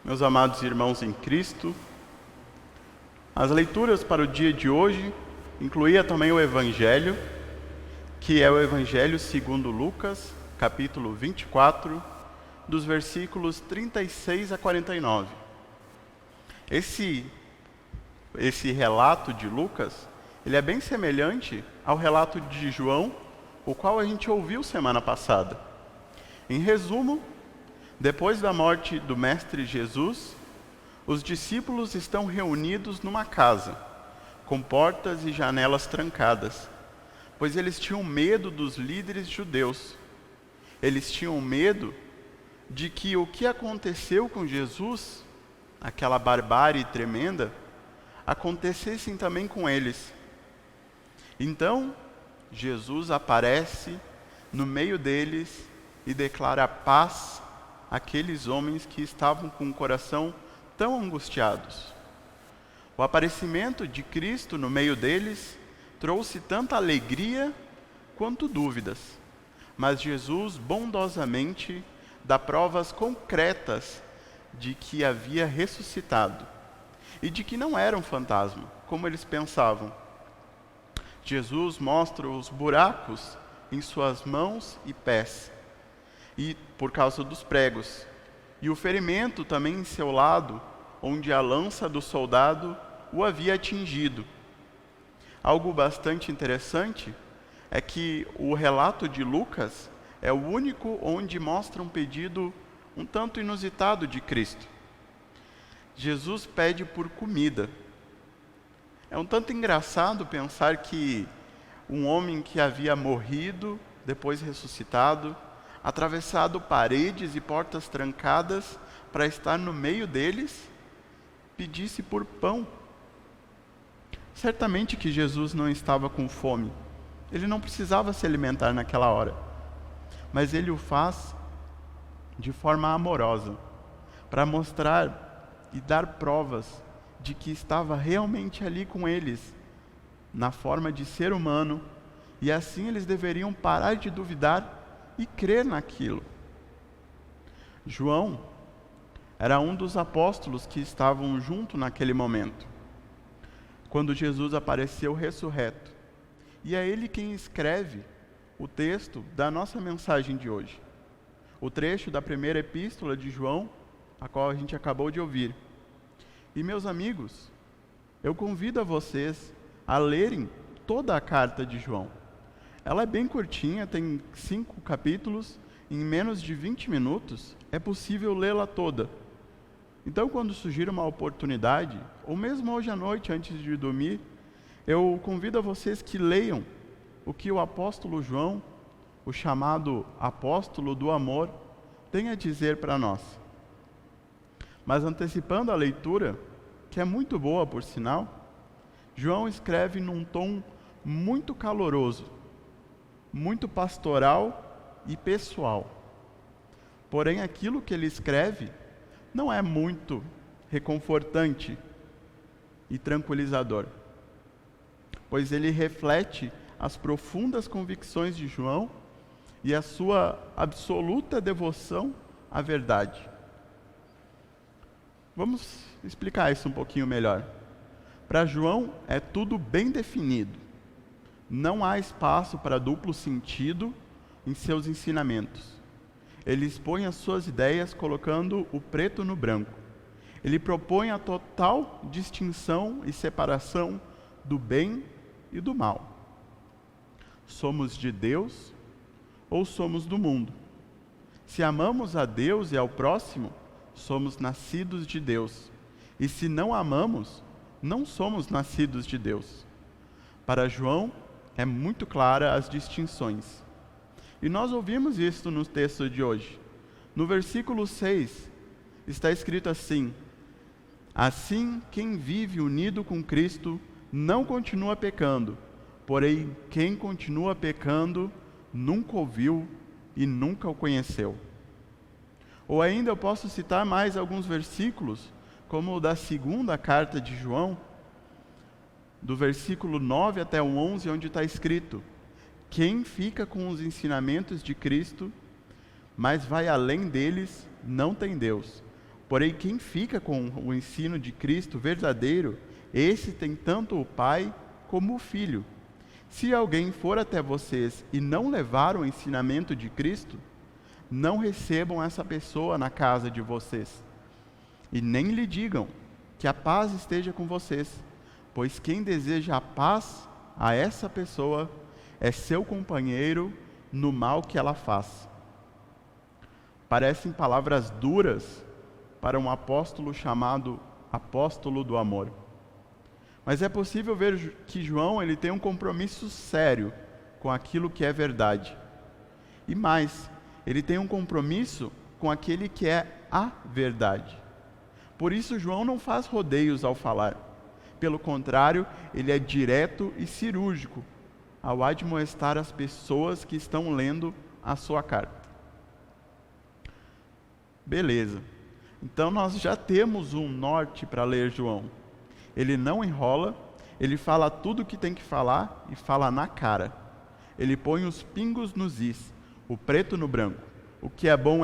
Meus amados irmãos em Cristo, as leituras para o dia de hoje incluía também o Evangelho, que é o Evangelho segundo Lucas, capítulo 24, dos versículos 36 a 49. Esse relato de Lucas, ele é bem semelhante ao relato de João, o qual a gente ouviu semana passada. Em resumo, depois da morte do Mestre Jesus, os discípulos estão reunidos numa casa, com portas e janelas trancadas, pois eles tinham medo dos líderes judeus. Eles tinham medo de que o que aconteceu com Jesus, aquela barbárie tremenda, acontecessem também com eles. Então, Jesus aparece no meio deles e declara paz àqueles homens que estavam com o coração tão angustiados. O aparecimento de Cristo no meio deles trouxe tanta alegria quanto dúvidas, mas Jesus bondosamente dá provas concretas de que havia ressuscitado e de que não era um fantasma, como eles pensavam. Jesus mostra os buracos em suas mãos e pés, e por causa dos pregos, e o ferimento também em seu lado, onde a lança do soldado o havia atingido. Algo bastante interessante é que o relato de Lucas é o único onde mostra um pedido um tanto inusitado de Cristo. Jesus pede por comida. É um tanto engraçado pensar que um homem que havia morrido, depois ressuscitado, atravessado paredes e portas trancadas para estar no meio deles, pedisse por pão. Certamente que Jesus não estava com fome. Ele não precisava se alimentar naquela hora. Mas ele o faz de forma amorosa, para mostrar e dar provas de que estava realmente ali com eles, na forma de ser humano, e assim eles deveriam parar de duvidar e crer naquilo. João era um dos apóstolos que estavam junto naquele momento, quando Jesus apareceu ressurreto. E é ele quem escreve o texto da nossa mensagem de hoje. O trecho da primeira epístola de João, a qual a gente acabou de ouvir. E meus amigos, eu convido a vocês a lerem toda a carta de João. Ela é bem curtinha, tem 5 capítulos, em menos de 20 minutos é possível lê-la toda. Então, quando surgir uma oportunidade, ou mesmo hoje à noite, antes de dormir, eu convido a vocês que leiam o que o apóstolo João, o chamado apóstolo do amor, tem a dizer para nós. Mas antecipando a leitura, que é muito boa por sinal, João escreve num tom muito caloroso, muito pastoral e pessoal. Porém, aquilo que ele escreve não é muito reconfortante e tranquilizador, pois ele reflete as profundas convicções de João e a sua absoluta devoção à verdade. Vamos explicar isso um pouquinho melhor. Para João é tudo bem definido. Não há espaço para duplo sentido em seus ensinamentos. Ele expõe as suas ideias colocando o preto no branco. Ele propõe a total distinção e separação do bem e do mal. Somos de Deus ou somos do mundo? Se amamos a Deus e ao próximo, somos nascidos de Deus. E se não amamos, não somos nascidos de Deus. Para João, é muito clara as distinções. E nós ouvimos isso no texto de hoje. No versículo 6, está escrito assim: assim, quem vive unido com Cristo não continua pecando, porém, quem continua pecando nunca ouviu e nunca o conheceu. Ou ainda eu posso citar mais alguns versículos, como o da segunda carta de João, do versículo 9 até o 11, onde está escrito: quem fica com os ensinamentos de Cristo, mas vai além deles, não tem Deus. Porém, quem fica com o ensino de Cristo verdadeiro, esse tem tanto o Pai como o Filho. Se alguém for até vocês e não levar o ensinamento de Cristo, não recebam essa pessoa na casa de vocês. E nem lhe digam que a paz esteja com vocês, pois quem deseja a paz a essa pessoa é seu companheiro no mal que ela faz. Parecem palavras duras para um apóstolo chamado apóstolo do amor. Mas é possível ver que João ele tem um compromisso sério com aquilo que é verdade. E mais, ele tem um compromisso com aquele que é a verdade. Por isso João não faz rodeios ao falar. Pelo contrário, ele é direto e cirúrgico ao admoestar as pessoas que estão lendo a sua carta. Beleza. Então nós já temos um norte para ler João. Ele não enrola, ele fala tudo o que tem que falar e fala na cara. Ele põe os pingos nos is, o preto no branco. O que é bom,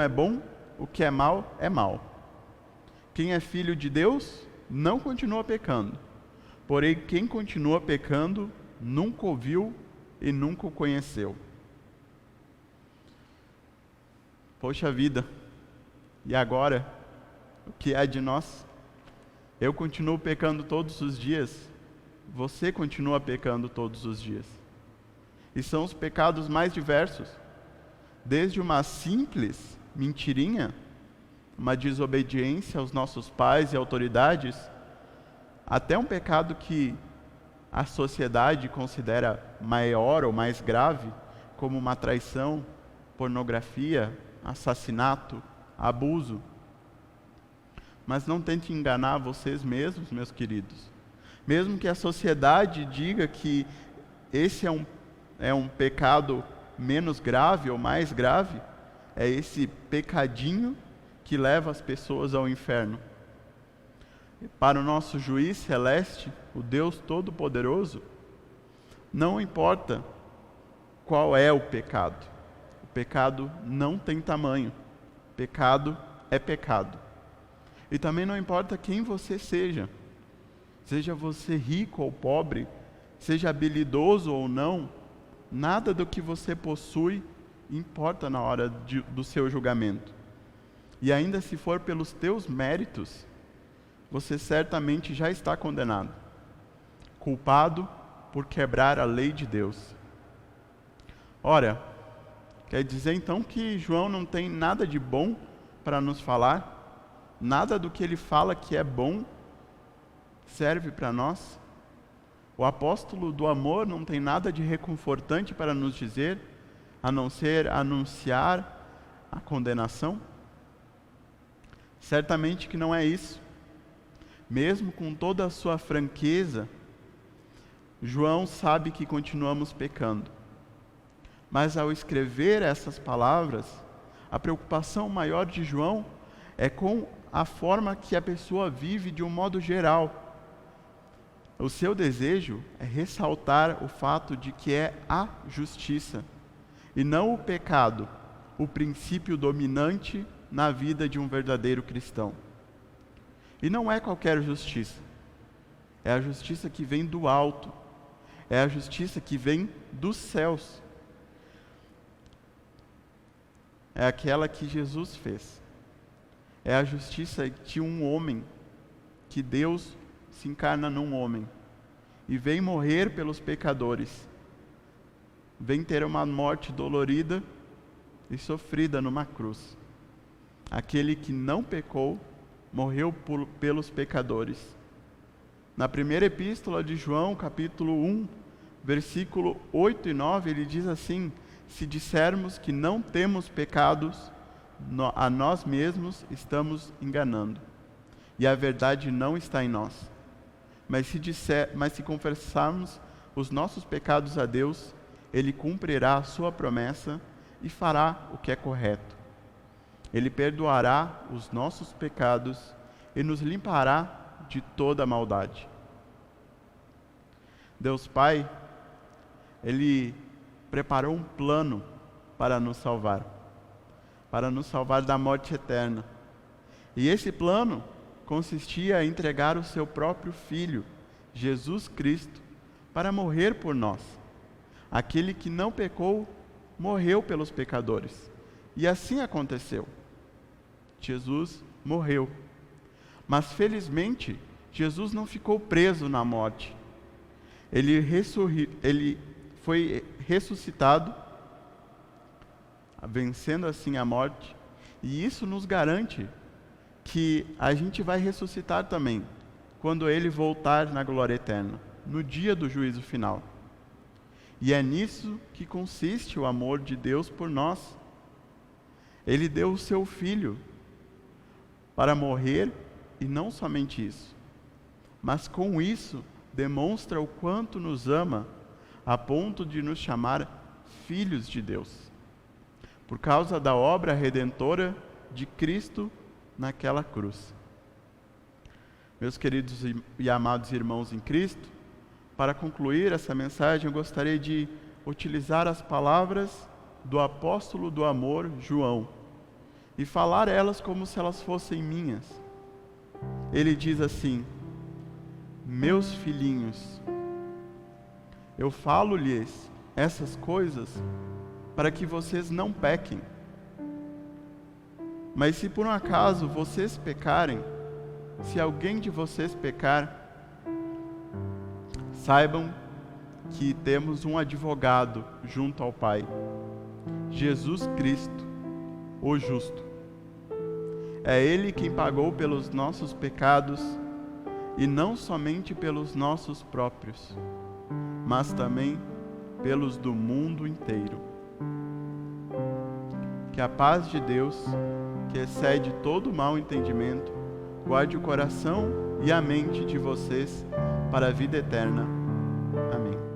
o que é mal. Quem é filho de Deus não continua pecando. Porém, quem continua pecando nunca ouviu e nunca o conheceu. Poxa vida, e agora? O que é de nós? Eu continuo pecando todos os dias. Você continua pecando todos os dias. E são os pecados mais diversos. Desde uma simples mentirinha, uma desobediência aos nossos pais e autoridades, até um pecado que a sociedade considera maior ou mais grave, como uma traição, pornografia, assassinato, abuso. Mas não tente enganar vocês mesmos, meus queridos. Mesmo que a sociedade diga que esse é um pecado menos grave ou mais grave, é esse pecadinho que leva as pessoas ao inferno. E para o nosso juiz celeste, o Deus Todo-Poderoso, não importa qual é o pecado. O pecado não tem tamanho. Pecado é pecado. E também não importa quem você seja você rico ou pobre, seja habilidoso ou não, nada do que você possui importa na hora do seu julgamento. E ainda se for pelos teus méritos, você certamente já está condenado, culpado por quebrar a lei de Deus. Ora, quer dizer então que João não tem nada de bom para nos falar? Nada do que ele fala que é bom serve para nós? O apóstolo do amor não tem nada de reconfortante para nos dizer, a não ser anunciar a condenação? Certamente que não é isso. Mesmo com toda a sua franqueza, João sabe que continuamos pecando. Mas ao escrever essas palavras, a preocupação maior de João é com a forma que a pessoa vive de um modo geral. O seu desejo é ressaltar o fato de que é a justiça, e não o pecado, o princípio dominante na vida de um verdadeiro cristão. E não é qualquer justiça. É a justiça que vem do alto. É a justiça que vem dos céus. É aquela que Jesus fez. É a justiça de um homem, que Deus se encarna num homem e vem morrer pelos pecadores. Vem ter uma morte dolorida e sofrida numa cruz. Aquele que não pecou, morreu pelos pecadores. Na primeira epístola de João, capítulo 1, versículo 8 e 9, ele diz assim: se dissermos que não temos pecados, a nós mesmos estamos enganando, e a verdade não está em nós. Mas se confessarmos os nossos pecados a Deus, Ele cumprirá a sua promessa e fará o que é correto. Ele perdoará os nossos pecados e nos limpará de toda a maldade. Deus Pai, Ele preparou um plano para nos salvar da morte eterna. E esse plano consistia em entregar o seu próprio Filho, Jesus Cristo, para morrer por nós. Aquele que não pecou, morreu pelos pecadores. E assim aconteceu. Jesus morreu. Mas felizmente, Jesus não ficou preso na morte. Ele foi ressuscitado, vencendo assim a morte. E isso nos garante que a gente vai ressuscitar também, quando Ele voltar na glória eterna, no dia do juízo final. E é nisso que consiste o amor de Deus por nós. Ele deu o seu Filho para morrer, e não somente isso, mas com isso demonstra o quanto nos ama, a ponto de nos chamar filhos de Deus, por causa da obra redentora de Cristo naquela cruz. Meus queridos e amados irmãos em Cristo, para concluir essa mensagem, eu gostaria de utilizar as palavras do apóstolo do amor, João, e falar elas como se elas fossem minhas. Ele diz assim: meus filhinhos, eu falo-lhes essas coisas para que vocês não pequem. Mas se por um acaso vocês pecarem, se alguém de vocês pecar, saibam que temos um advogado junto ao Pai, Jesus Cristo, o justo. É Ele quem pagou pelos nossos pecados, e não somente pelos nossos próprios, mas também pelos do mundo inteiro. Que a paz de Deus, que excede todo mau entendimento, guarde o coração e a mente de vocês para a vida eterna. Amém.